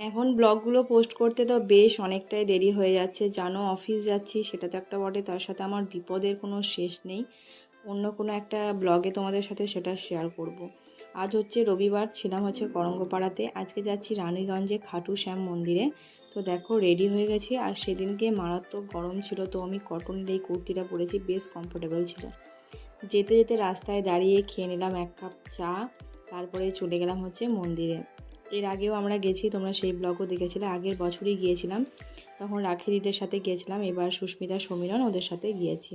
এখন ব্লগগুলো পোস্ট করতে তো বেশ অনেকটাই দেরি হয়ে যাচ্ছে জানো। অফিস যাচ্ছি সেটা তো একটা বটে, তার সাথে আমার বিপদের কোনো শেষ নেই। অন্য কোনো একটা ব্লগে তোমাদের সাথে সেটা শেয়ার করব। আজ হচ্ছে রবিবার, ছিলাম হচ্ছে করঙ্গপাড়াতে। আজকে যাচ্ছি রানীগঞ্জে খাটু শ্যাম মন্দিরে। তো দেখো রেডি হয়ে গেছি, আর সেদিনকে মারাত্মক গরম ছিল, তো আমি কটনের এই কুর্তিটা পরেছি, বেশ কমফোর্টেবল ছিল। যেতে যেতে রাস্তায় দাঁড়িয়ে খেয়ে নিলাম 1 কাপ চা, তারপরে চলে গেলাম হচ্ছে মন্দিরে। এর আগেও আমরা গেছি, তোমরা সেই ব্লগও দেখেছিলে, আগের বছরই গিয়েছিলাম, তখন রাখিদিদের সাথে গিয়েছিলাম। এবার সুস্মিতা সমীরণ ওদের সাথে গিয়েছি।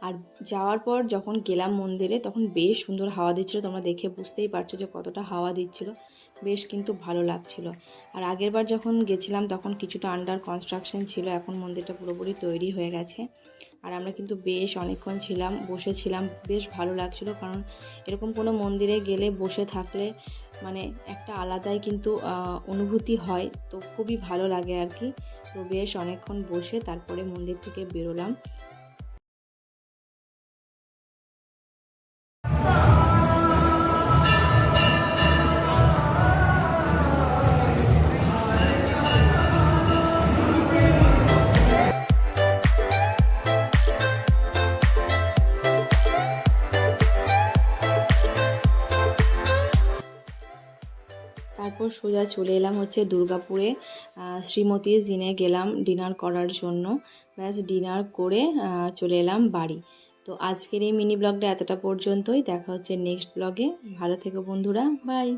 আর যাওয়ার পর যখন গেলাম মন্দিরে তখন বেশ সুন্দর হাওয়া দিচ্ছিল, তোমরা দেখে বুঝতেই পারছো যে কতটা হাওয়া দিচ্ছিল, বেশ কিন্তু ভালো লাগছিল। আর আগের বার যখন গেছিলাম তখন কিছুটা আন্ডার কনস্ট্রাকশন ছিল, এখন মন্দিরটা পুরোপুরি তৈরি হয়ে গেছে। আর আমরা কিন্তু বেশ অনেকক্ষণ ছিলাম, বসেছিলাম, বেশ ভালো লাগছিল। কারণ এরকম কোনো মন্দিরে গেলে বসে থাকলে মানে একটা আলাদাই কিন্তু অনুভূতি হয়, তো খুবই ভালো লাগে আর কি। তো বেশ অনেকক্ষণ বসে তারপরে মন্দির থেকে বেরোলাম। তারপর সোজা চলে এলাম হচ্ছে দুর্গাপুরে, শ্রীমতীর জিনে গেলাম ডিনার করার জন্য। ব্যাস ডিনার করে চলে এলাম বাড়ি। তো আজকের এই মিনি ব্লগটা এতটা পর্যন্তই, দেখা হচ্ছে নেক্সট ব্লগে। ভালো থেকো বন্ধুরা, বাই।